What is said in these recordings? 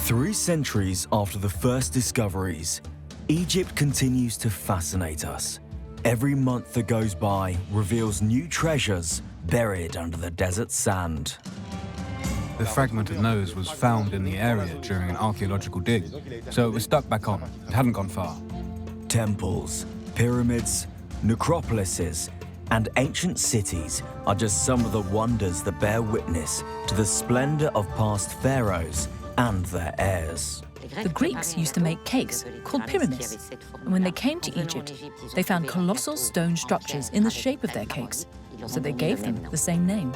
3 centuries after the first discoveries, Egypt continues to fascinate us. Every month that goes by reveals new treasures buried under the desert sand. The fragmented nose was found in the area during an archaeological dig, so it was stuck back on. It hadn't gone far. Temples, pyramids, necropolises, and ancient cities are just some of the wonders that bear witness to the splendor of past pharaohs and their heirs. The Greeks used to make cakes called pyramids, and when they came to Egypt, they found colossal stone structures in the shape of their cakes, so they gave them the same name.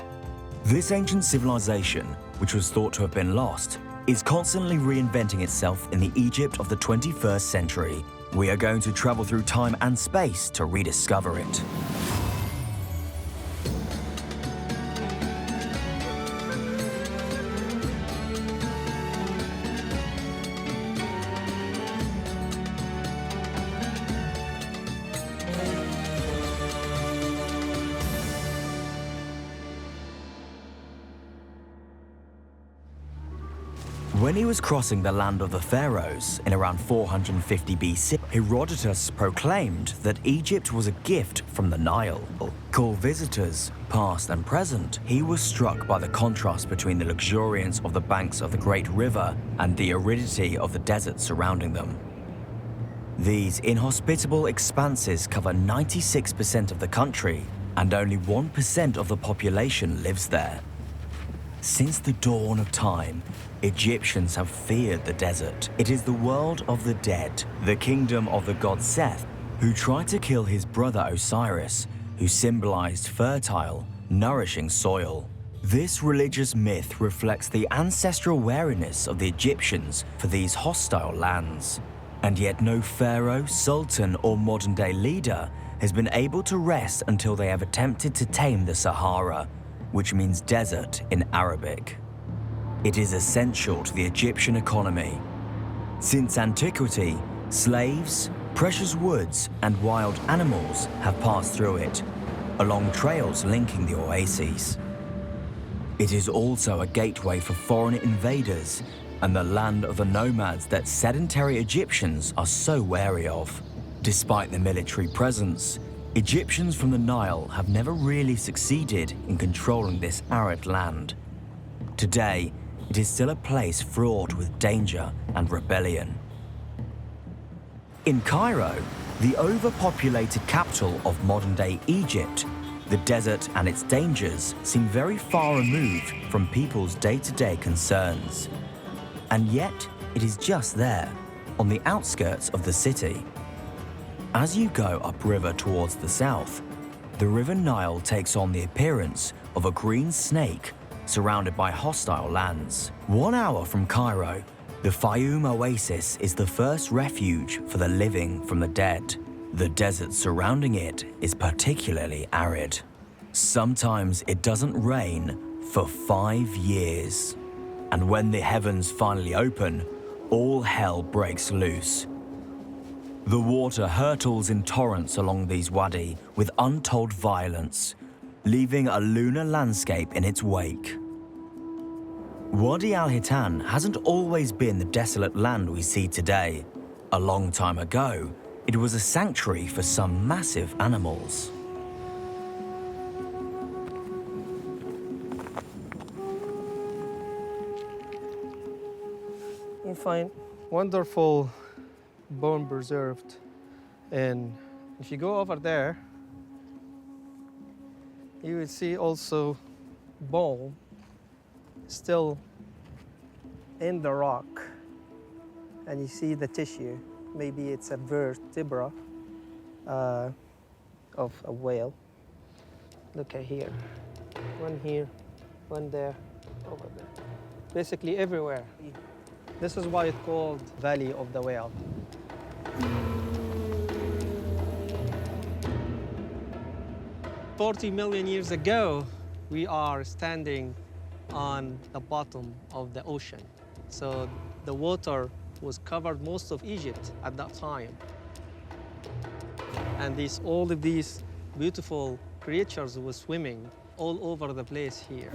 This ancient civilization, which was thought to have been lost, is constantly reinventing itself in the Egypt of the 21st century. We are going to travel through time and space to rediscover it. When he was crossing the land of the pharaohs in around 450 BC, Herodotus proclaimed that Egypt was a gift from the Nile. Called visitors, past and present, he was struck by the contrast between the luxuriance of the banks of the great river and the aridity of the desert surrounding them. These inhospitable expanses cover 96% of the country, and only 1% of the population lives there. Since the dawn of time, Egyptians have feared the desert. It is the world of the dead, the kingdom of the god Seth, who tried to kill his brother Osiris, who symbolized fertile, nourishing soil. This religious myth reflects the ancestral wariness of the Egyptians for these hostile lands. And yet no pharaoh, sultan, or modern-day leader has been able to rest until they have attempted to tame the Sahara, which means desert in Arabic. It is essential to the Egyptian economy. Since antiquity, slaves, precious woods, and wild animals have passed through it, along trails linking the oases. It is also a gateway for foreign invaders and the land of the nomads that sedentary Egyptians are so wary of. Despite the military presence, Egyptians from the Nile have never really succeeded in controlling this arid land. Today, it is still a place fraught with danger and rebellion. In Cairo, the overpopulated capital of modern-day Egypt, the desert and its dangers seem very far removed from people's day-to-day concerns. And yet, it is just there, on the outskirts of the city. As you go upriver towards the south, the River Nile takes on the appearance of a green snake surrounded by hostile lands. 1 hour from Cairo, the Siwa Oasis is the first refuge for the living from the dead. The desert surrounding it is particularly arid. Sometimes it doesn't rain for 5 years. And when the heavens finally open, all hell breaks loose. The water hurtles in torrents along these wadi with untold violence, leaving a lunar landscape in its wake. Wadi al-Hitan hasn't always been the desolate land we see today. A long time ago, it was a sanctuary for some massive animals. You find wonderful bone preserved, and if you go over there, you will see also bone still in the rock, and you see the tissue. Maybe it's a vertebra of a whale. Look at here, one there, over there, basically everywhere. This is why it's called Valley of the Whale. "40 million years ago, we are standing on the bottom of the ocean. So the water was covered most of Egypt at that time. And all of these beautiful creatures were swimming all over the place here.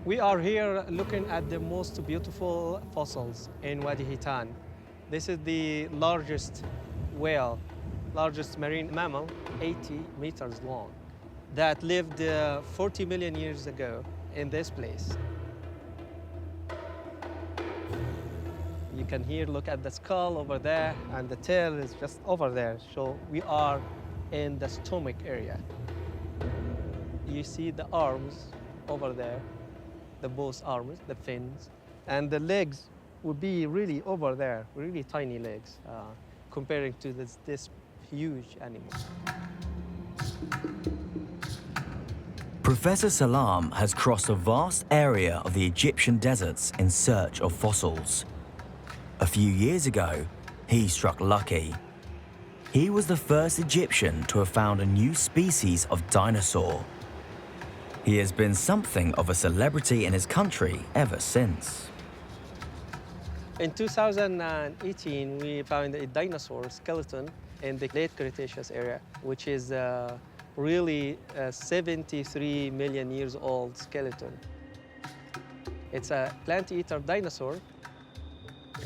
We are here looking at the most beautiful fossils in Wadi Hitan. This is the largest whale, largest marine mammal, 80 meters long, that lived 40 million years ago in this place. You can here look at the skull over there, and the tail is just over there. So we are in the stomach area. You see the arms over there, the both arms, the fins, and the legs would be really over there, really tiny legs, comparing to this huge animal. Professor Salam has crossed a vast area of the Egyptian deserts in search of fossils. A few years ago, he struck lucky. He was the first Egyptian to have found a new species of dinosaur. He has been something of a celebrity in his country ever since. In 2018, we found a dinosaur skeleton in the late Cretaceous area, which is really a 73 million years old skeleton. It's a plant-eater dinosaur.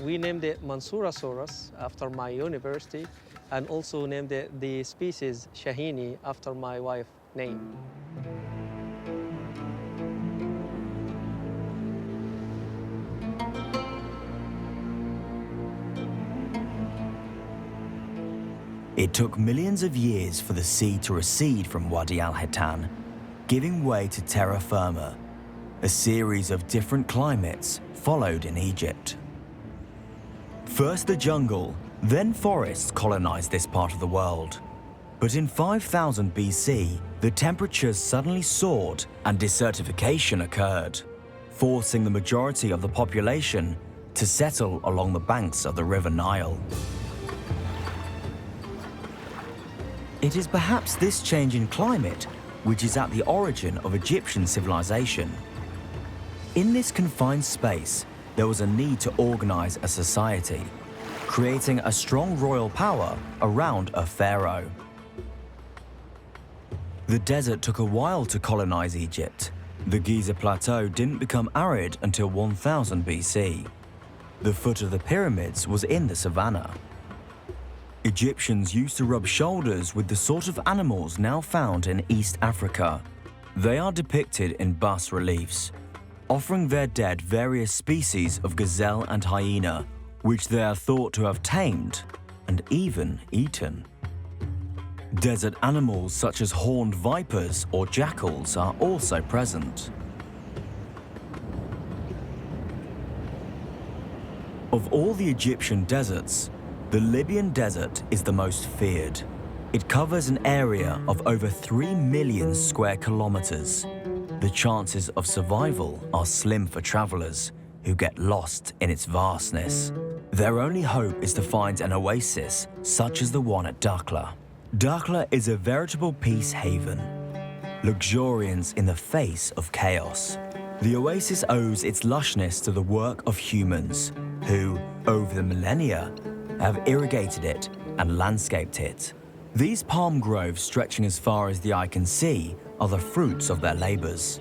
We named it Mansourasaurus after my university, and also named it the species Shahini after my wife's name. It took millions of years for the sea to recede from Wadi al-Hitan, giving way to terra firma. A series of different climates followed in Egypt. First the jungle, then forests colonized this part of the world. But in 5000 BC, the temperatures suddenly soared and desertification occurred, forcing the majority of the population to settle along the banks of the river Nile. It is perhaps this change in climate which is at the origin of Egyptian civilization. In this confined space, there was a need to organize a society, creating a strong royal power around a pharaoh. The desert took a while to colonize Egypt. The Giza Plateau didn't become arid until 1000 BC. The foot of the pyramids was in the savannah. Egyptians used to rub shoulders with the sort of animals now found in East Africa. They are depicted in bas-reliefs, offering their dead various species of gazelle and hyena, which they are thought to have tamed and even eaten. Desert animals such as horned vipers or jackals are also present. Of all the Egyptian deserts, the Libyan desert is the most feared. It covers an area of over 3 million square kilometers. The chances of survival are slim for travelers who get lost in its vastness. Their only hope is to find an oasis such as the one at Dakhla. Dakhla is a veritable peace haven, luxuriance in the face of chaos. The oasis owes its lushness to the work of humans who, over the millennia, have irrigated it and landscaped it. These palm groves stretching as far as the eye can see are the fruits of their labors.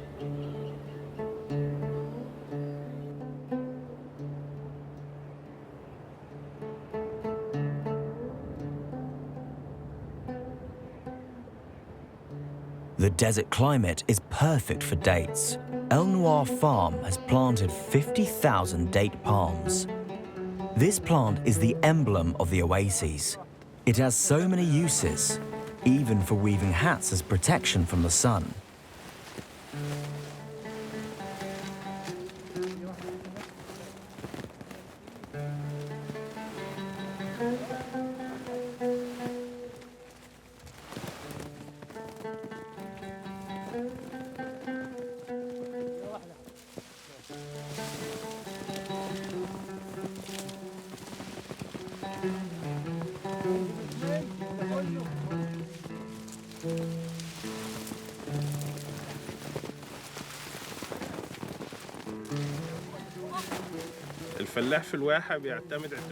The desert climate is perfect for dates. El Noir Farm has planted 50,000 date palms. This plant is the emblem of the oases. It has so many uses, even for weaving hats as protection from the sun.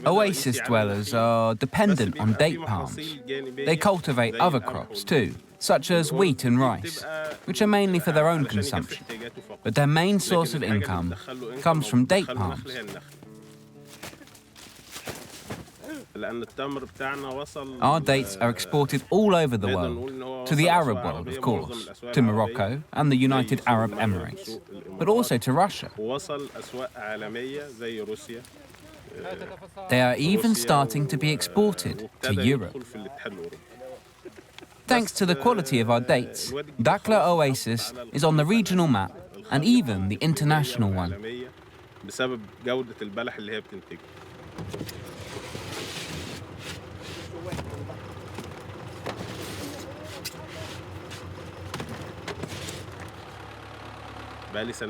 Oasis dwellers are dependent on date palms. They cultivate other crops too, such as wheat and rice, which are mainly for their own consumption. But their main source of income comes from date palms. Our dates are exported all over the world, to the Arab world, of course, to Morocco and the United Arab Emirates, but also to Russia. They are even starting to be exported to Europe. Thanks to the quality of our dates, Dakhla Oasis is on the regional map and even the international one.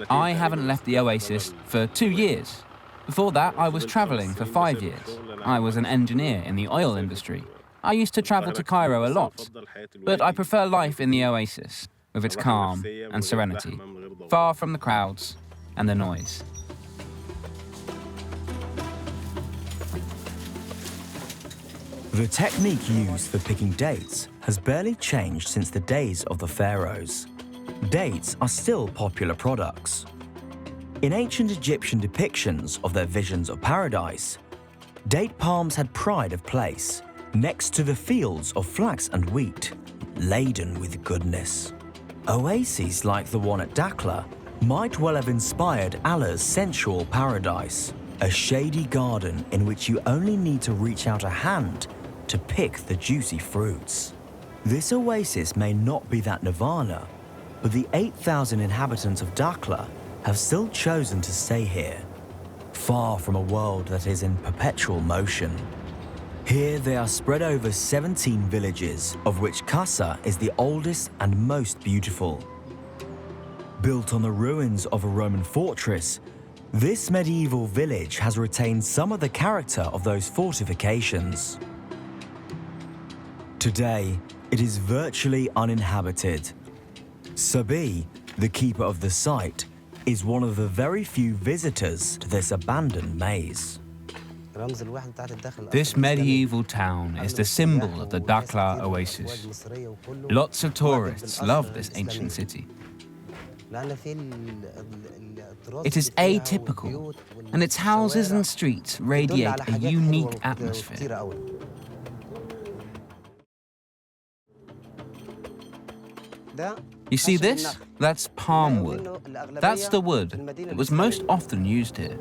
I haven't left the Oasis for 2 years. Before that, I was traveling for 5 years. I was an engineer in the oil industry. I used to travel to Cairo a lot, but I prefer life in the Oasis, with its calm and serenity, far from the crowds and the noise. The technique used for picking dates has barely changed since the days of the pharaohs. Dates are still popular products. In ancient Egyptian depictions of their visions of paradise, date palms had pride of place, next to the fields of flax and wheat, laden with goodness. Oases like the one at Dakhla might well have inspired Allah's sensual paradise, a shady garden in which you only need to reach out a hand to pick the juicy fruits. This oasis may not be that nirvana, but the 8,000 inhabitants of Dakhla have still chosen to stay here, far from a world that is in perpetual motion. Here they are spread over 17 villages, of which Qasa is the oldest and most beautiful. Built on the ruins of a Roman fortress, this medieval village has retained some of the character of those fortifications. Today, it is virtually uninhabited. Sabi, the keeper of the site, is one of the very few visitors to this abandoned maze. This medieval town is the symbol of the Dakhla Oasis. Lots of tourists love this ancient city. It is atypical, and its houses and streets radiate a unique atmosphere. You see this? That's palm wood. That's the wood that was most often used here.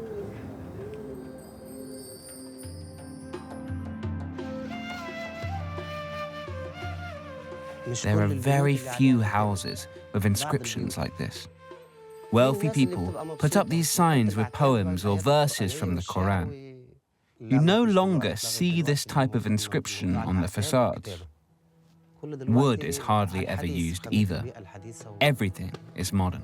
There are very few houses with inscriptions like this. Wealthy people put up these signs with poems or verses from the Quran. You no longer see this type of inscription on the facades. Wood is hardly ever used either. Everything is modern.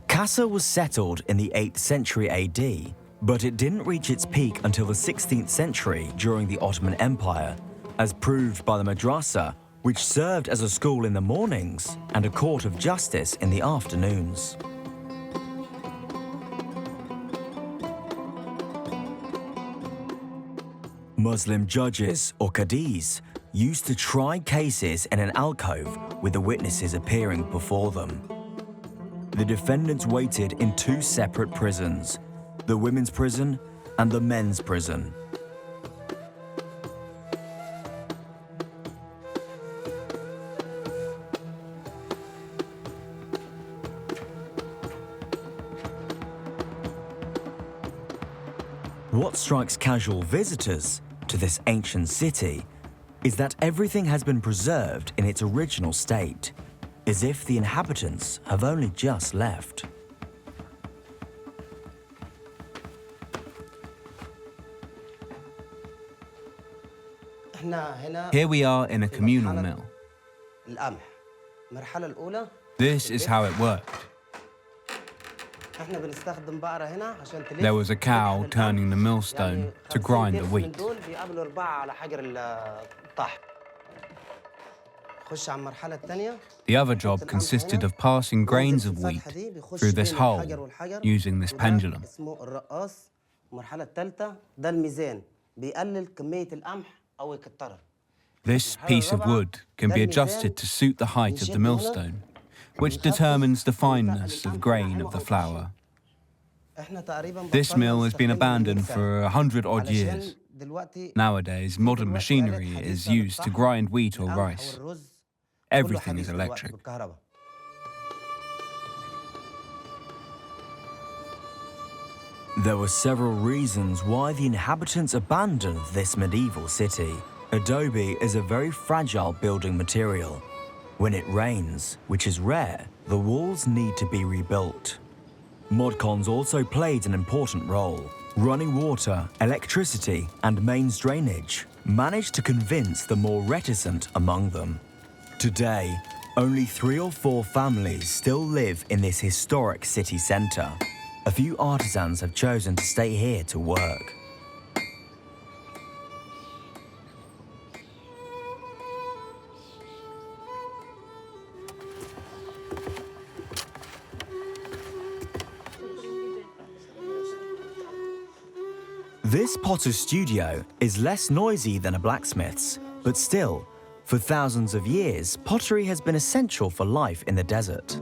Qasa was settled in the 8th century AD, but it didn't reach its peak until the 16th century during the Ottoman Empire, as proved by the madrasa, which served as a school in the mornings and a court of justice in the afternoons. Muslim judges, or qadis, used to try cases in an alcove with the witnesses appearing before them. The defendants waited in 2 separate prisons, the women's prison and the men's prison. What strikes casual visitors to this ancient city is that everything has been preserved in its original state, as if the inhabitants have only just left. Here we are in a communal mill. This is how it worked. There was a cow turning the millstone to grind the wheat. The other job consisted of passing grains of wheat through this hole using this pendulum. This piece of wood can be adjusted to suit the height of the millstone, which determines the fineness of grain of the flour. This mill has been abandoned for 100-odd years. Nowadays, modern machinery is used to grind wheat or rice. Everything is electric. There were several reasons why the inhabitants abandoned this medieval city. Adobe is a very fragile building material. When it rains, which is rare, the walls need to be rebuilt. Modcons also played an important role. Running water, electricity, and mains drainage managed to convince the more reticent among them. Today, only 3 or 4 families still live in this historic city centre. A few artisans have chosen to stay here to work. This potter's studio is less noisy than a blacksmith's, but still, for thousands of years, pottery has been essential for life in the desert.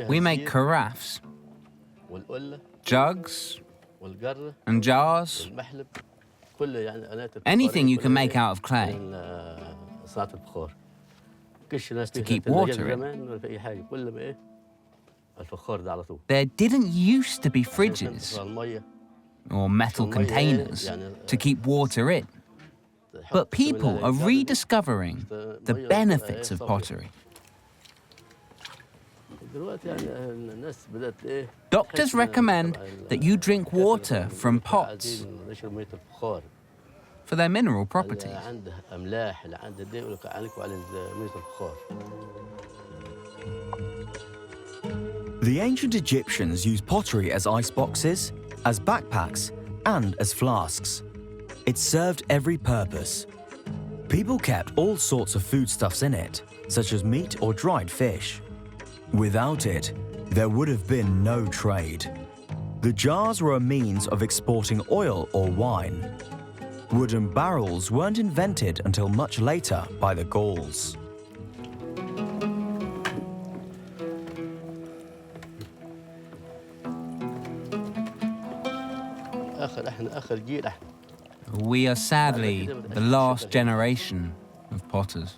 We make carafes, jugs, and jars. Anything you can make out of clay to keep water in. There didn't used to be fridges or metal containers to keep water in. But people are rediscovering the benefits of pottery. Doctors recommend that you drink water from pots for their mineral properties. The ancient Egyptians used pottery as iceboxes, as backpacks, and as flasks. It served every purpose. People kept all sorts of foodstuffs in it, such as meat or dried fish. Without it, there would have been no trade. The jars were a means of exporting oil or wine. Wooden barrels weren't invented until much later by the Gauls. We are sadly the last generation of potters.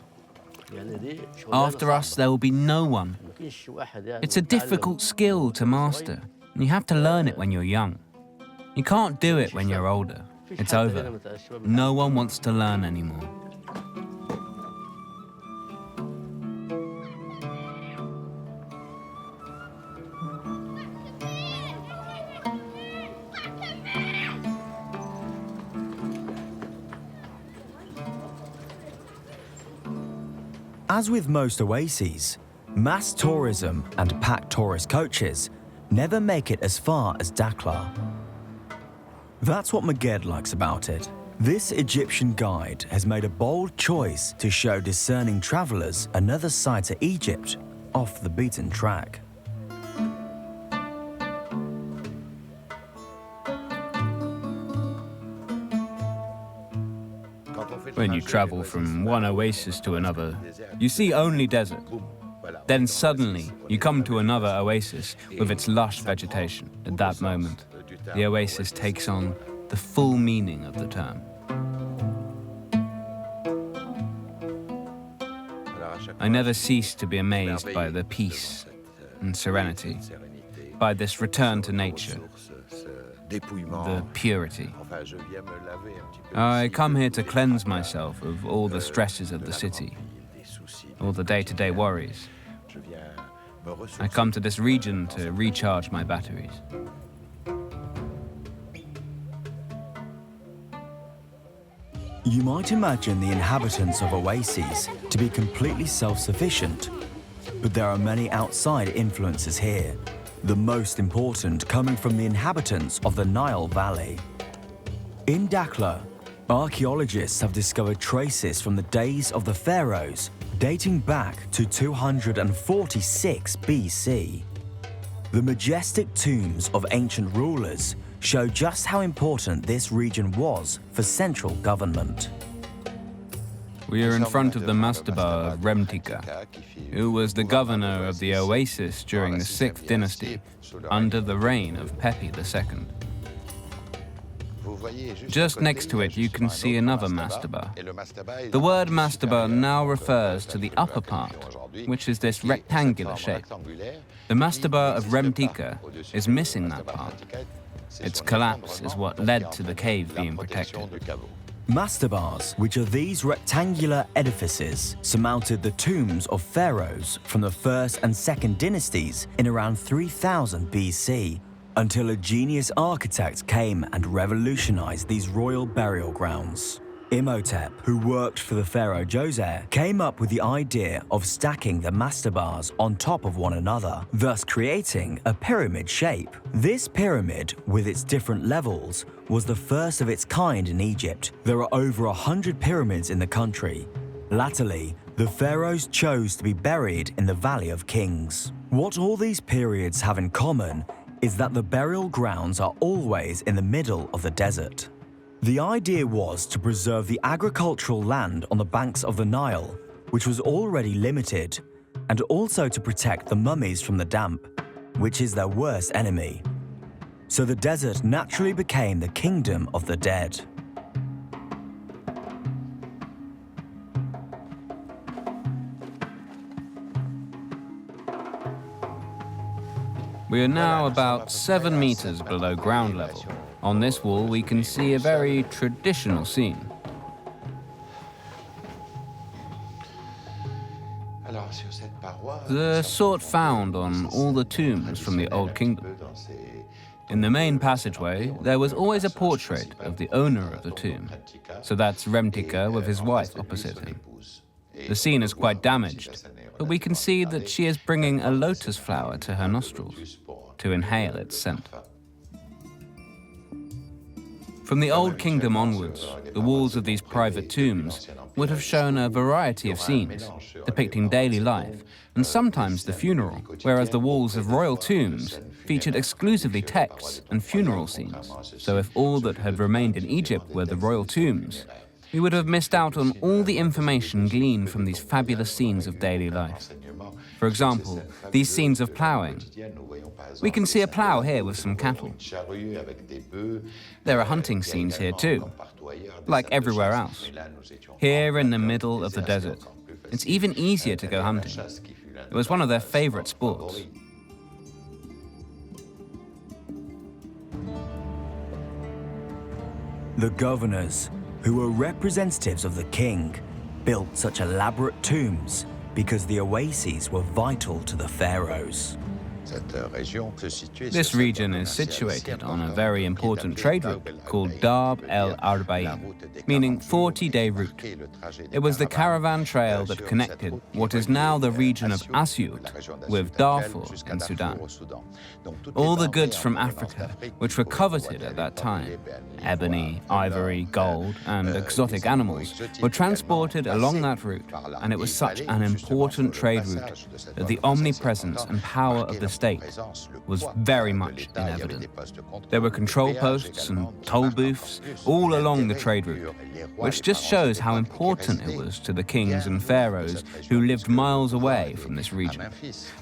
After us, there will be no one. It's a difficult skill to master, and you have to learn it when you're young. You can't do it when you're older. It's over. No one wants to learn anymore. As with most oases, mass tourism and packed tourist coaches never make it as far as Dakhla. That's what Maged likes about it. This Egyptian guide has made a bold choice to show discerning travelers another side to Egypt off the beaten track. When you travel from one oasis to another, you see only desert. Then suddenly, you come to another oasis with its lush vegetation. At that moment, the oasis takes on the full meaning of the term. I never cease to be amazed by the peace and serenity, by this return to nature, the purity. I come here to cleanse myself of all the stresses of the city, all the day-to-day worries. I come to this region to recharge my batteries. You might imagine the inhabitants of Oases to be completely self-sufficient, but there are many outside influences here, the most important coming from the inhabitants of the Nile Valley. In Dakhla, archaeologists have discovered traces from the days of the pharaohs dating back to 246 BC. The majestic tombs of ancient rulers show just how important this region was for central government. We are in front of the mastaba of Remtika, who was the governor of the Oasis during the 6th dynasty under the reign of Pepi II. Just next to it you can see another mastaba. The word mastaba now refers to the upper part, which is this rectangular shape. The mastaba of Remtika is missing that part. Its collapse is what led to the cave being protected. Mastabas, which are these rectangular edifices, surmounted the tombs of pharaohs from the 1st and 2nd dynasties in around 3000 BC, until a genius architect came and revolutionized these royal burial grounds. Imhotep, who worked for the pharaoh Djoser, came up with the idea of stacking the mastabas on top of one another, thus creating a pyramid shape. This pyramid, with its different levels, was the first of its kind in Egypt. There are over 100 pyramids in the country. Latterly, the pharaohs chose to be buried in the Valley of Kings. What all these periods have in common is that the burial grounds are always in the middle of the desert. The idea was to preserve the agricultural land on the banks of the Nile, which was already limited, and also to protect the mummies from the damp, which is their worst enemy. So the desert naturally became the kingdom of the dead. We are now about 7 meters below ground level. On this wall, we can see a very traditional scene. The sort found on all the tombs from the Old Kingdom. In the main passageway, there was always a portrait of the owner of the tomb. So that's Remtika with his wife opposite him. The scene is quite damaged, but we can see that she is bringing a lotus flower to her nostrils to inhale its scent. From the Old Kingdom onwards, the walls of these private tombs would have shown a variety of scenes, depicting daily life, and sometimes the funeral, whereas the walls of royal tombs featured exclusively texts and funeral scenes. So if all that had remained in Egypt were the royal tombs, we would have missed out on all the information gleaned from these fabulous scenes of daily life. For example, these scenes of ploughing. We can see a plough here with some cattle. There are hunting scenes here too, like everywhere else. Here in the middle of the desert, it's even easier to go hunting. It was one of their favorite sports. The governors, who were representatives of the king, built such elaborate tombs because the oases were vital to the pharaohs. This region is situated on a very important trade route called Darb el-Arbayim, meaning 40-day route. It was the caravan trail that connected what is now the region of Asyut with Darfur in Sudan. All the goods from Africa, which were coveted at that time, ebony, ivory, gold, and exotic animals, were transported along that route, and it was such an important trade route that the omnipresence and power of the state was very much in evidence. There were control posts and toll booths all along the trade route, which just shows how important it was to the kings and pharaohs who lived miles away from this region.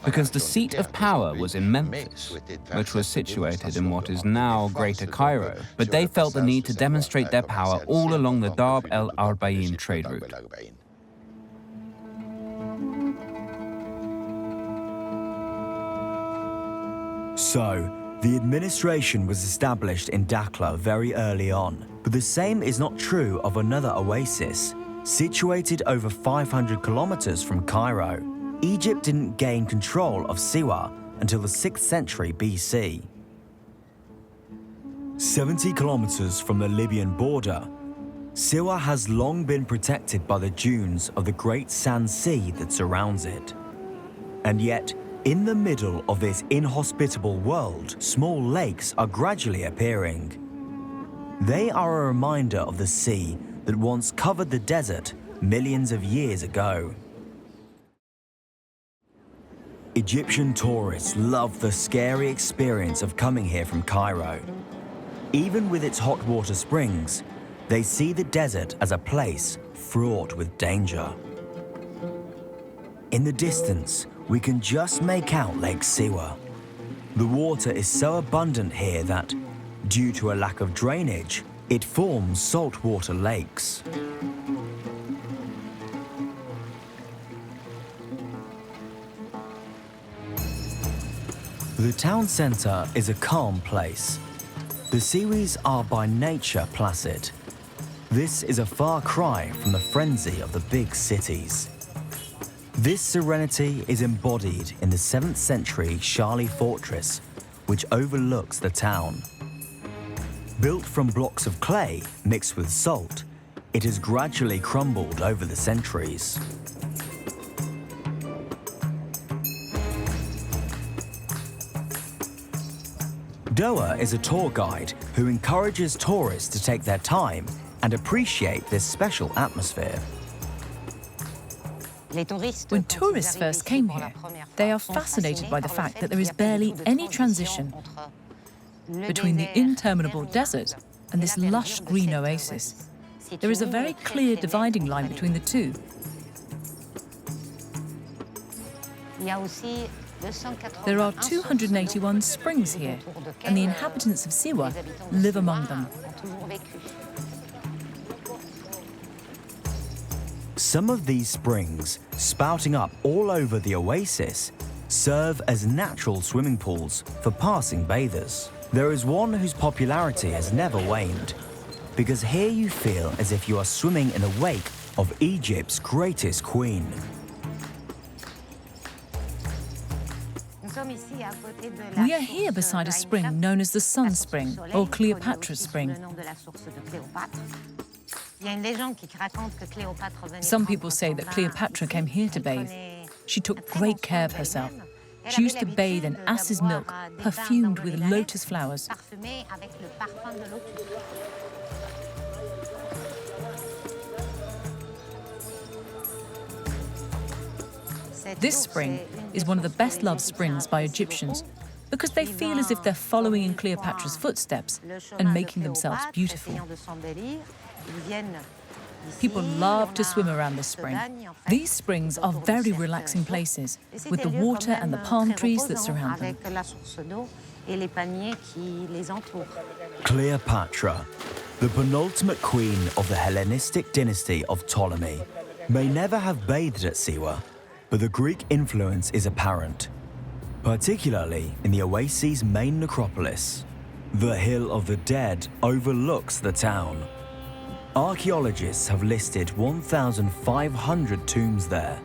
Because the seat of power was in Memphis, which was situated in what is now Greater Cairo, but they felt the need to demonstrate their power all along the Darb el-Arbayim trade route. So, the administration was established in Dakhla very early on, but the same is not true of another oasis. Situated over 500 kilometers from Cairo, Egypt didn't gain control of Siwa until the 6th century BC. 70 kilometers from the Libyan border, Siwa has long been protected by the dunes of the great sand sea that surrounds it. And yet, in the middle of this inhospitable world, small lakes are gradually appearing. They are a reminder of the sea that once covered the desert millions of years ago. Egyptian tourists love the scary experience of coming here from Cairo. Even with its hot water springs, they see the desert as a place fraught with danger. In the distance, we can just make out Lake Siwa. The water is so abundant here that, due to a lack of drainage, it forms saltwater lakes. The town centre is a calm place. The Siwis are by nature placid. This is a far cry from the frenzy of the big cities. This serenity is embodied in the 7th century Shali fortress, which overlooks the town. Built from blocks of clay mixed with salt, it has gradually crumbled over the centuries. Doa is a tour guide who encourages tourists to take their time and appreciate this special atmosphere. When tourists first came here, they are fascinated by the fact that there is barely any transition between the interminable desert and this lush green oasis. There is a very clear dividing line between the two. There are 281 springs here, and the inhabitants of Siwa live among them. Some of these springs, spouting up all over the oasis, serve as natural swimming pools for passing bathers. There is one whose popularity has never waned, because here you feel as if you are swimming in the wake of Egypt's greatest queen. We are here beside a spring known as the Sun Spring, or Cleopatra's Spring. Some people say that Cleopatra came here to bathe. She took great care of herself. She used to bathe in ass's milk, perfumed with lotus flowers. This spring is one of the best-loved springs by Egyptians because they feel as if they're following in Cleopatra's footsteps and making themselves beautiful. People love to swim around this spring. These springs are very relaxing places, with the water and the palm trees that surround them. Cleopatra, the penultimate queen of the Hellenistic dynasty of Ptolemy, may never have bathed at Siwa, but the Greek influence is apparent, particularly in the Oasis' main necropolis. The Hill of the Dead overlooks the town. Archaeologists have listed 1,500 tombs there.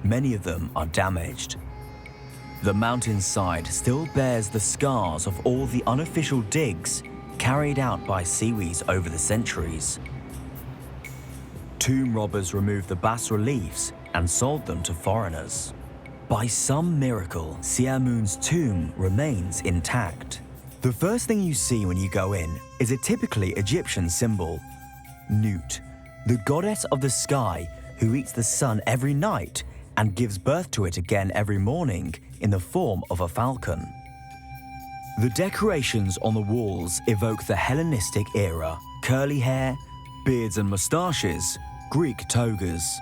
Many of them are damaged. The mountainside still bears the scars of all the unofficial digs carried out by Siwis over the centuries. Tomb robbers removed the bas-reliefs and sold them to foreigners. By some miracle, Siamun's tomb remains intact. The first thing you see when you go in is a typically Egyptian symbol, Nut, the goddess of the sky who eats the sun every night and gives birth to it again every morning in the form of a falcon. The decorations on the walls evoke the Hellenistic era: curly hair, beards and moustaches, Greek togas.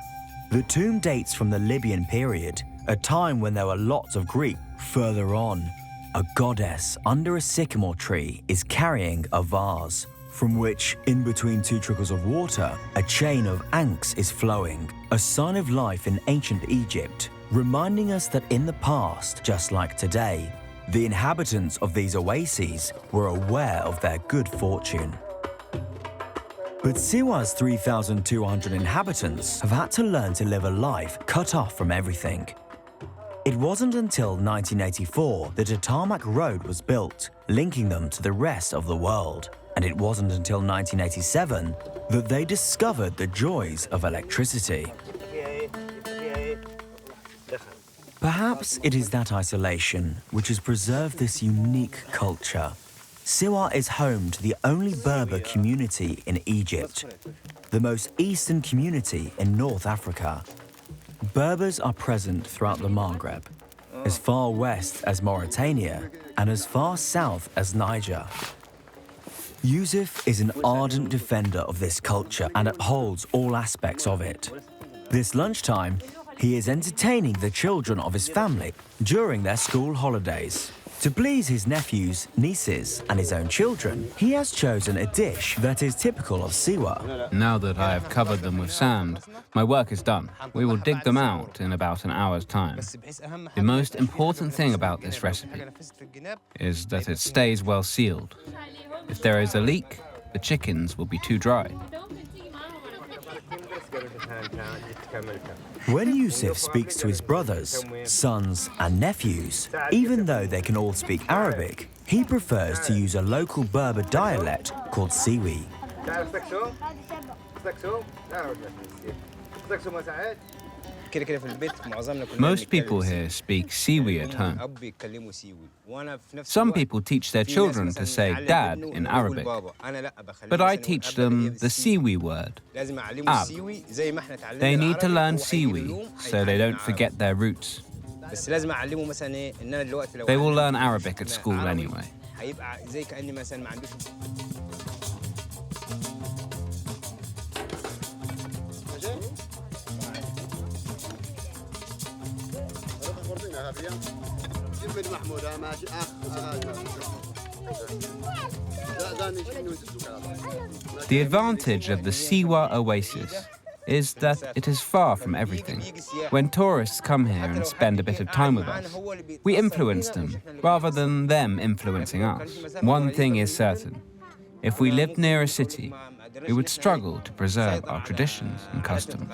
The tomb dates from the Libyan period, a time when there were lots of Greek. Further on, a goddess under a sycamore tree is carrying a vase, from which, in between two trickles of water, a chain of ankhs is flowing, a sign of life in ancient Egypt, reminding us that in the past, just like today, the inhabitants of these oases were aware of their good fortune. But Siwa's 3,200 inhabitants have had to learn to live a life cut off from everything. It wasn't until 1984 that a tarmac road was built, linking them to the rest of the world. and it wasn't until 1987 that they discovered the joys of electricity. Perhaps it is that isolation which has preserved this unique culture. Siwa is home to the only Berber community in Egypt, the most eastern community in North Africa. Berbers are present throughout the Maghreb, as far west as Mauritania and as far south as Niger. Yusuf is an ardent defender of this culture and upholds all aspects of it. This lunchtime, he is entertaining the children of his family during their school holidays. To please his nephews, nieces, and his own children, he has chosen a dish that is typical of Siwa. Now that I have covered them with sand, my work is done. We will dig them out in about an hour's time. The most important thing about this recipe is that it stays well sealed. If there is a leak, the chickens will be too dry. When Yusuf speaks to his brothers, sons, and nephews, even though they can all speak Arabic, he prefers to use a local Berber dialect called Siwi. Most people here speak Siwi at home. Some people teach their children to say dad in Arabic, but I teach them the Siwi word, ab. They need to learn Siwi so they don't forget their roots. They will learn Arabic at school anyway. The advantage of the Siwa Oasis is that it is far from everything. When tourists come here and spend a bit of time with us, we influence them rather than them influencing us. One thing is certain. If we lived near a city, we would struggle to preserve our traditions and customs.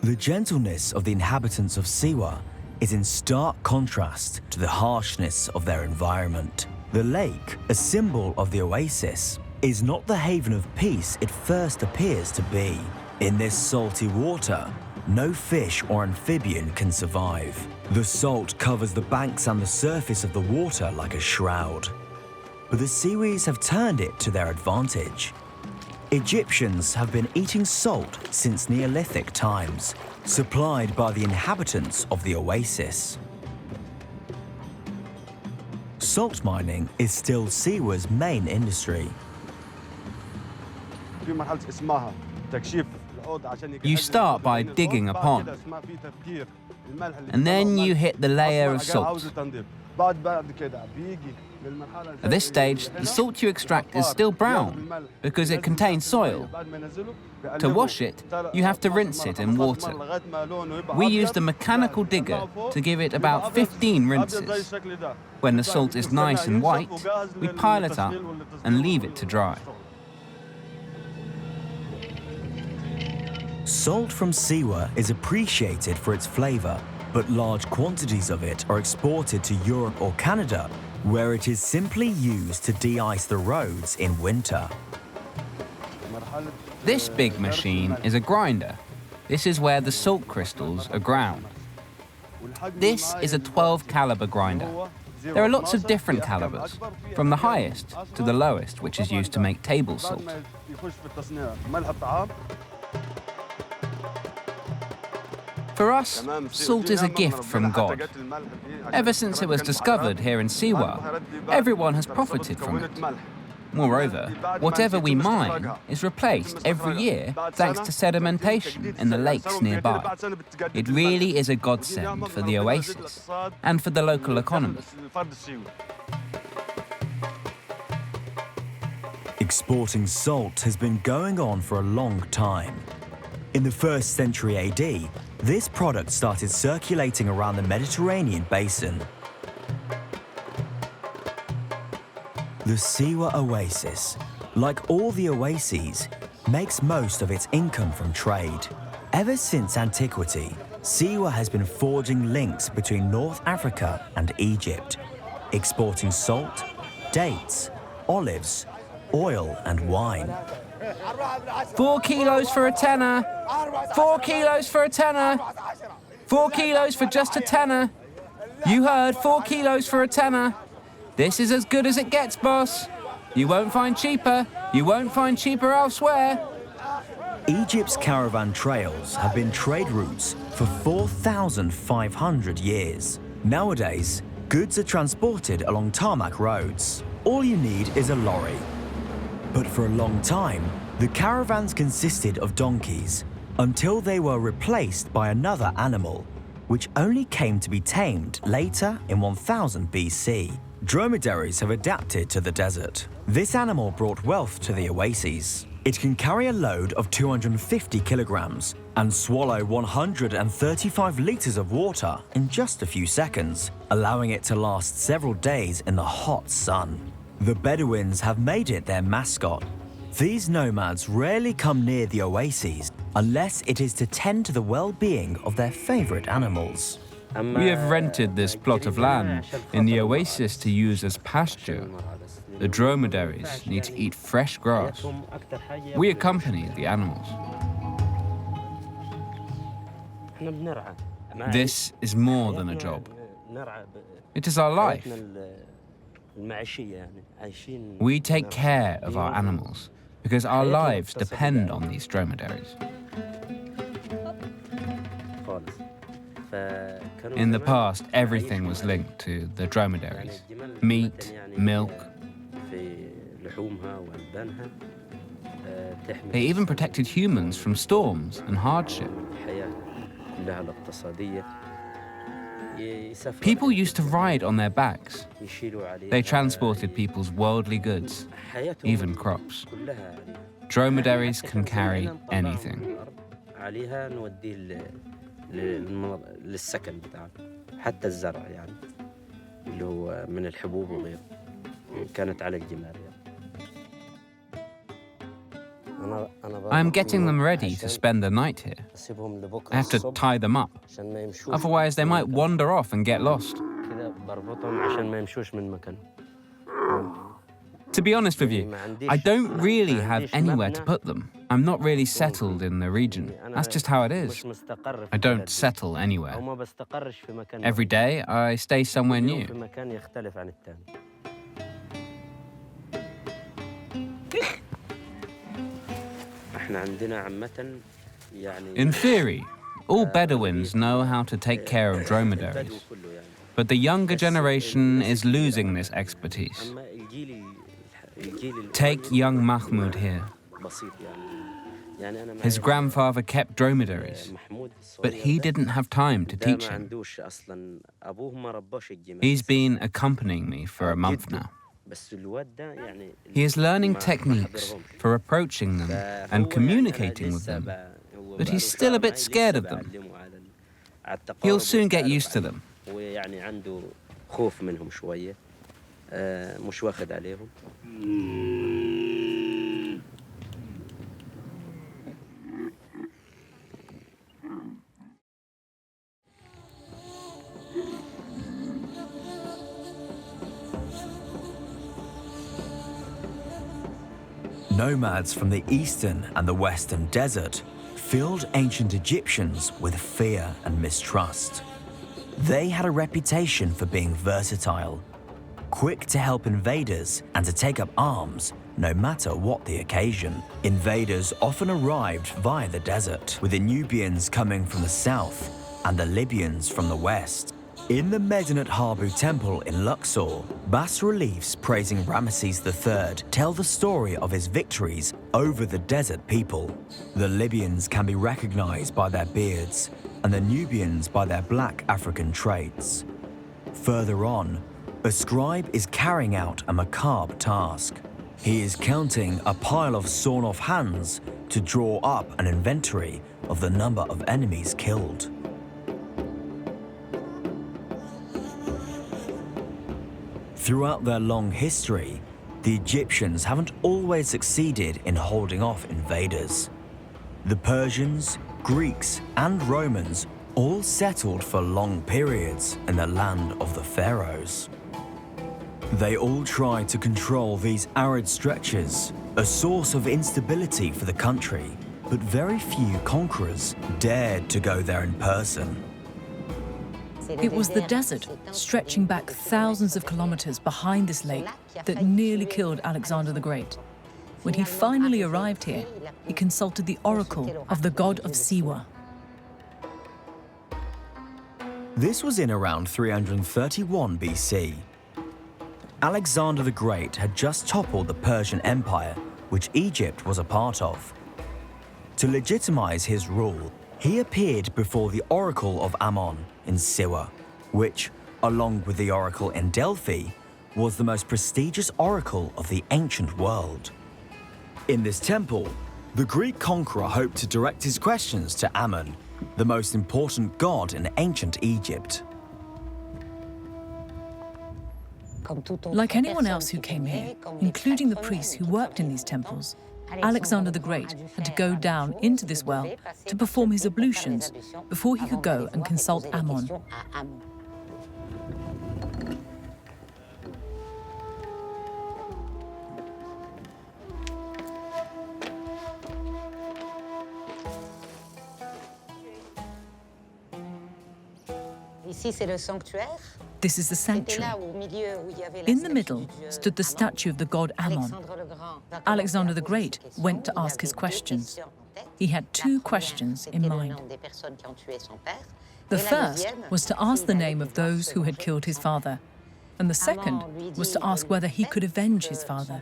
The gentleness of the inhabitants of Siwa is in stark contrast to the harshness of their environment. The lake, a symbol of the oasis, is not the haven of peace it first appears to be. In this salty water, no fish or amphibian can survive. The salt covers the banks and the surface of the water like a shroud. But the Siwis have turned it to their advantage. Egyptians have been eating salt since Neolithic times, supplied by the inhabitants of the oasis. Salt mining is still Siwa's main industry. You start by digging a pond, and then you hit the layer of salt. At this stage, the salt you extract is still brown because it contains soil. To wash it, you have to rinse it in water. We use the mechanical digger to give it about 15 rinses. When the salt is nice and white, we pile it up and leave it to dry. Salt from Siwa is appreciated for its flavor, but large quantities of it are exported to Europe or Canada, where it is simply used to de-ice the roads in winter. This big machine is a grinder. This is where the salt crystals are ground. This is a 12 caliber grinder. There are lots of different calibers, from the highest to the lowest, which is used to make table salt. For us, salt is a gift from God. Ever since it was discovered here in Siwa, everyone has profited from it. Moreover, whatever we mine is replaced every year thanks to sedimentation in the lakes nearby. It really is a godsend for the oasis and for the local economy. Exporting salt has been going on for a long time. In the 1st century AD, this product started circulating around the Mediterranean basin. The Siwa Oasis, like all the oases, makes most of its income from trade. Ever since antiquity, Siwa has been forging links between North Africa and Egypt, exporting salt, dates, olives, oil and wine. 4 kilos for a tenner. 4 kilos for a tenner. 4 kilos for just a tenner. You heard, 4 kilos for a tenner. This is as good as it gets, boss. You won't find cheaper. You won't find cheaper elsewhere. Egypt's caravan trails have been trade routes for 4,500 years. Nowadays, goods are transported along tarmac roads. All you need is a lorry. But for a long time, the caravans consisted of donkeys until they were replaced by another animal, which only came to be tamed later in 1000 BC. Dromedaries have adapted to the desert. This animal brought wealth to the oases. It can carry a load of 250 kilograms and swallow 135 liters of water in just a few seconds, allowing it to last several days in the hot sun. The Bedouins have made it their mascot. These nomads rarely come near the oases unless it is to tend to the well-being of their favorite animals. We have rented this plot of land in the oasis to use as pasture. The dromedaries need to eat fresh grass. We accompany the animals. This is more than a job. It is our life. We take care of our animals because our lives depend on these dromedaries. In the past, everything was linked to the dromedaries. Meat, milk. They even protected humans from storms and hardship. People used to ride on their backs. They transported people's worldly goods, even crops. Dromedaries can carry anything. للسكن بتاعنا حتى الزرع يعني اللي هو من الحبوب وغيره كانت على الجمال I am getting them ready to spend the night here. I have to tie them up. Otherwise, they might wander off and get lost. To be honest with you, I don't really have anywhere to put them. I'm not really settled in the region. That's just how it is. I don't settle anywhere. Every day, I stay somewhere new. In theory, all Bedouins know how to take care of dromedaries. But the younger generation is losing this expertise. Take young Mahmoud here. His grandfather kept dromedaries, but he didn't have time to teach him. He's been accompanying me for a month now. He is learning techniques for approaching them and communicating with them, but he's still a bit scared of them. He'll soon get used to them. Nomads from the eastern and the western desert filled ancient Egyptians with fear and mistrust. They had a reputation for being versatile, quick to help invaders and to take up arms no matter what the occasion. Invaders often arrived via the desert, with the Nubians coming from the south and the Libyans from the west. In the Medinet Habu temple in Luxor, bas-reliefs praising Ramesses III tell the story of his victories over the desert people. The Libyans can be recognized by their beards and the Nubians by their black African traits. Further on, a scribe is carrying out a macabre task. He is counting a pile of sawn-off hands to draw up an inventory of the number of enemies killed. Throughout their long history, the Egyptians haven't always succeeded in holding off invaders. The Persians, Greeks, and Romans all settled for long periods in the land of the pharaohs. They all tried to control these arid stretches, a source of instability for the country, but very few conquerors dared to go there in person. It was the desert, stretching back thousands of kilometers behind this lake, that nearly killed Alexander the Great. When he finally arrived here, he consulted the oracle of the god of Siwa. This was in around 331 BC. Alexander the Great had just toppled the Persian Empire, which Egypt was a part of. To legitimize his rule, he appeared before the oracle of Ammon in Siwa, which, along with the oracle in Delphi, was the most prestigious oracle of the ancient world. In this temple, the Greek conqueror hoped to direct his questions to Ammon, the most important god in ancient Egypt. Like anyone else who came here, including the priests who worked in these temples, Alexander the Great had to go down into this well to perform his ablutions before he could go and consult Ammon. This is the sanctuary. In the middle stood the statue of the god Ammon. Alexander the Great went to ask his questions. He had two questions in mind. The first was to ask the name of those who had killed his father, and the second was to ask whether he could avenge his father.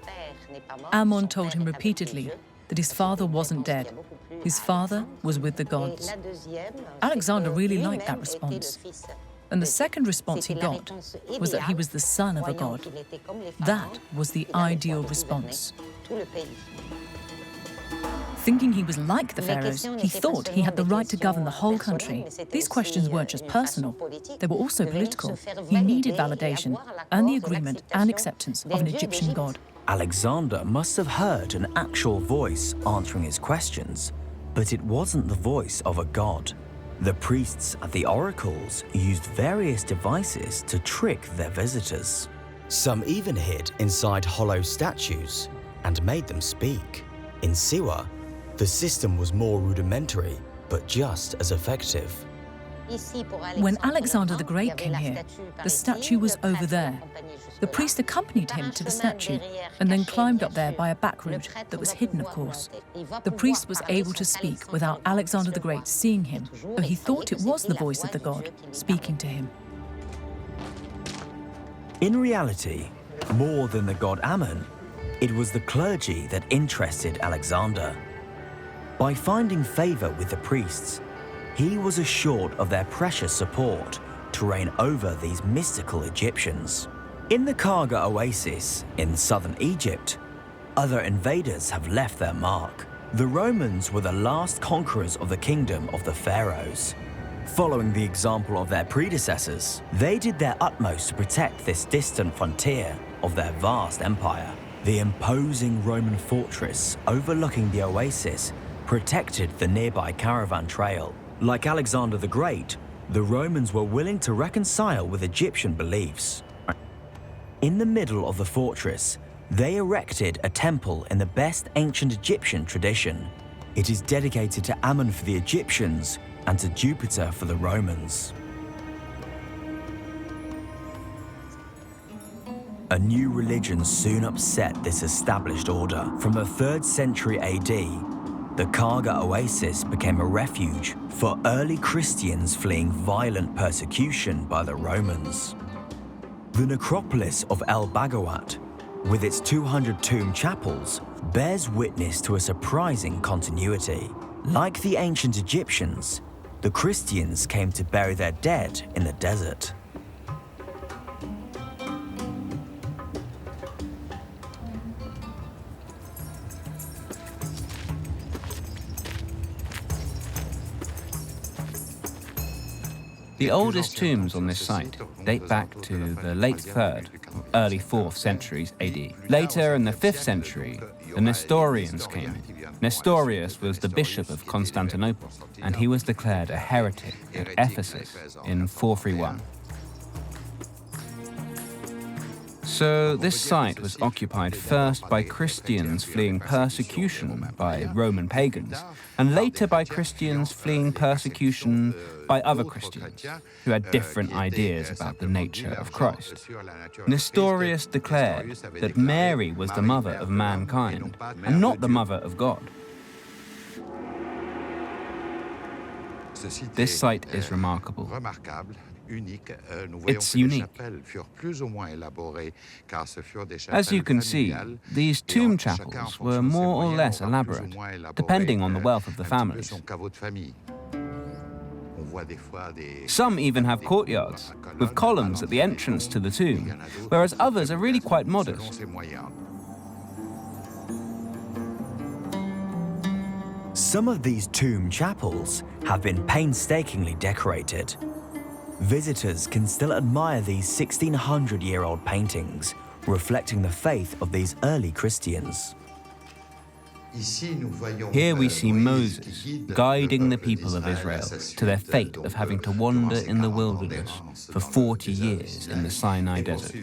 Ammon told him repeatedly that his father wasn't dead. His father was with the gods. Alexander really liked that response. And the second response he got was that he was the son of a god. That was the ideal response. Thinking he was like the pharaohs, he thought he had the right to govern the whole country. These questions weren't just personal, they were also political. He needed validation and the agreement and acceptance of an Egyptian god. Alexander must have heard an actual voice answering his questions, but it wasn't the voice of a god. The priests at the oracles used various devices to trick their visitors. Some even hid inside hollow statues and made them speak. In Siwa, the system was more rudimentary, but just as effective. When Alexander the Great came here, the statue was over there. The priest accompanied him to the statue and then climbed up there by a back route that was hidden, of course. The priest was able to speak without Alexander the Great seeing him, though he thought it was the voice of the god speaking to him. In reality, more than the god Ammon, it was the clergy that interested Alexander. By finding favor with the priests, he was assured of their precious support to reign over these mystical Egyptians. In the Karga Oasis in southern Egypt, other invaders have left their mark. The Romans were the last conquerors of the kingdom of the pharaohs. Following the example of their predecessors, they did their utmost to protect this distant frontier of their vast empire. The imposing Roman fortress overlooking the oasis protected the nearby caravan trail. Like Alexander the Great, the Romans were willing to reconcile with Egyptian beliefs. In the middle of the fortress, they erected a temple in the best ancient Egyptian tradition. It is dedicated to Ammon for the Egyptians and to Jupiter for the Romans. A new religion soon upset this established order. From the 3rd century AD, the Karga Oasis became a refuge for early Christians fleeing violent persecution by the Romans. The necropolis of El-Bagawat, with its 200 tomb chapels, bears witness to a surprising continuity. Like the ancient Egyptians, the Christians came to bury their dead in the desert. The oldest tombs on this site date back to the late 3rd, early 4th centuries AD. Later, in the 5th century, the Nestorians came in. Nestorius was the bishop of Constantinople, and he was declared a heretic at Ephesus in 431. So this site was occupied first by Christians fleeing persecution by Roman pagans, and later by Christians fleeing persecution by other Christians who had different ideas about the nature of Christ. Nestorius declared that Mary was the mother of mankind and not the mother of God. This site is remarkable. It's unique. As you can see, these tomb chapels were more or less elaborate, depending on the wealth of the families. Some even have courtyards, with columns at the entrance to the tomb, whereas others are really quite modest. Some of these tomb chapels have been painstakingly decorated. Visitors can still admire these 1600-year-old paintings, reflecting the faith of these early Christians. Here we see Moses guiding the people of Israel to their fate of having to wander in the wilderness for 40 years in the Sinai desert,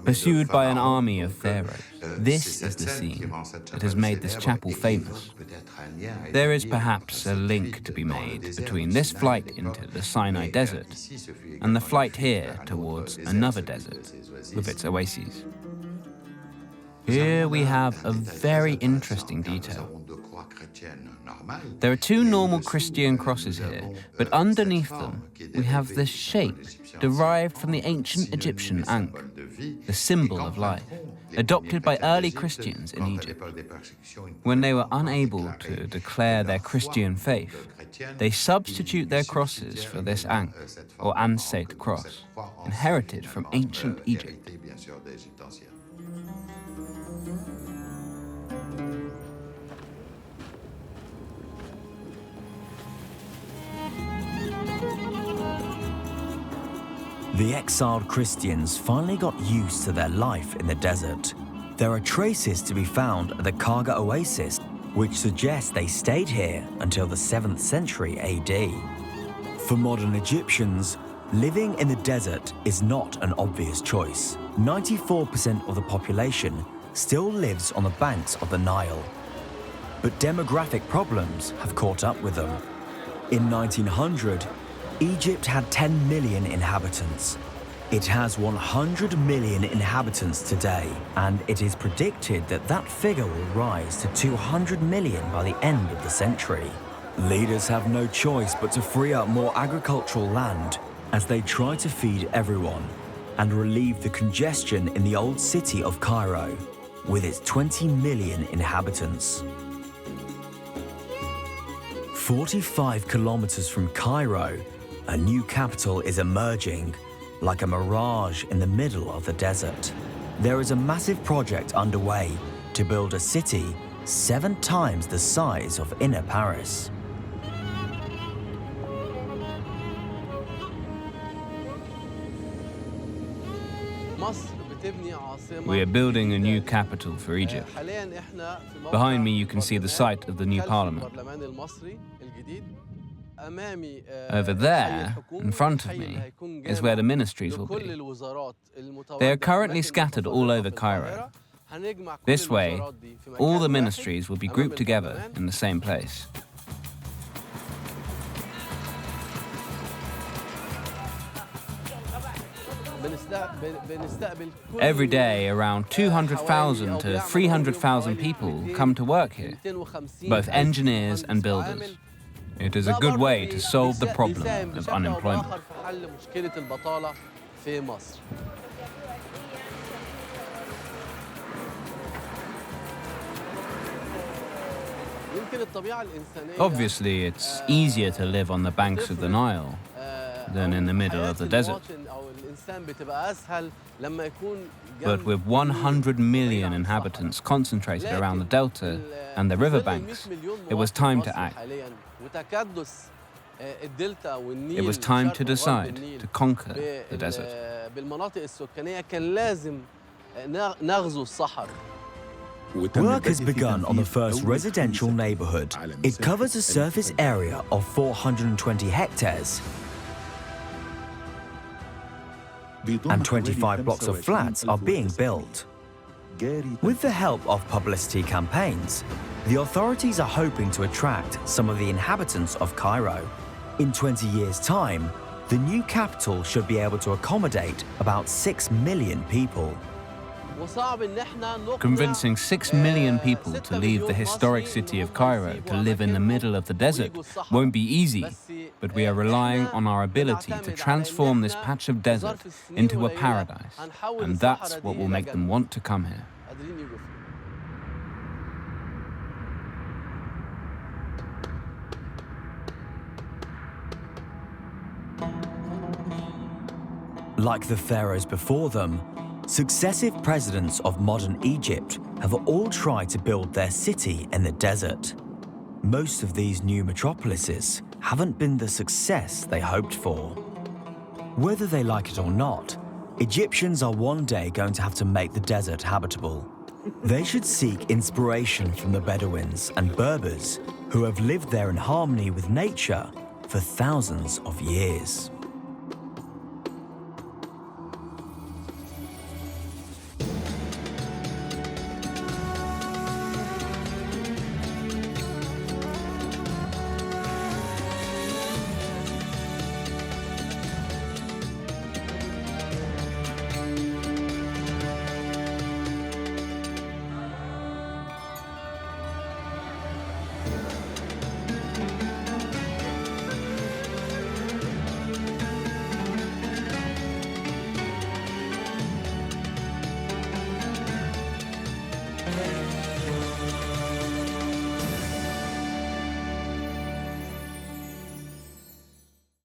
pursued by an army of pharaohs. This is the scene that has made this chapel famous. There is perhaps a link to be made between this flight into the Sinai desert and the flight here towards another desert with its oases. Here we have a very interesting detail. There are two normal Christian crosses here, but underneath them we have this shape derived from the ancient Egyptian ankh, the symbol of life, adopted by early Christians in Egypt. When they were unable to declare their Christian faith, they substitute their crosses for this ankh, or ansate cross, inherited from ancient Egypt. The exiled Christians finally got used to their life in the desert. There are traces to be found at the Karga Oasis, which suggest they stayed here until the 7th century AD. For modern Egyptians, living in the desert is not an obvious choice. 94% of the population still lives on the banks of the Nile. But demographic problems have caught up with them. In 1900, Egypt had 10 million inhabitants. It has 100 million inhabitants today, and it is predicted that that figure will rise to 200 million by the end of the century. Leaders have no choice but to free up more agricultural land as they try to feed everyone and relieve the congestion in the old city of Cairo, with its 20 million inhabitants. 45 kilometers from Cairo, a new capital is emerging, like a mirage in the middle of the desert. There is a massive project underway to build a city 7 times the size of inner Paris. We are building a new capital for Egypt. Behind me you can see the site of the new parliament. Over there, in front of me, is where the ministries will be. They are currently scattered all over Cairo. This way, all the ministries will be grouped together in the same place. Every day, around 200,000 to 300,000 people come to work here, both engineers and builders. It is a good way to solve the problem of unemployment. Obviously, it's easier to live on the banks of the Nile than in the middle of the desert. But with 100 million inhabitants concentrated around the delta and the riverbanks, it was time to act. It was time to decide to conquer the desert. Work has begun on the first residential neighborhood. It covers a surface area of 420 hectares and 25 blocks of flats are being built. With the help of publicity campaigns, the authorities are hoping to attract some of the inhabitants of Cairo. In 20 years' time, the new capital should be able to accommodate about 6 million people. Convincing 6 million people to leave the historic city of Cairo to live in the middle of the desert won't be easy, but we are relying on our ability to transform this patch of desert into a paradise, and that's what will make them want to come here. Like the pharaohs before them, successive presidents of modern Egypt have all tried to build their city in the desert. Most of these new metropolises haven't been the success they hoped for. Whether they like it or not, Egyptians are one day going to have to make the desert habitable. They should seek inspiration from the Bedouins and Berbers who have lived there in harmony with nature for thousands of years.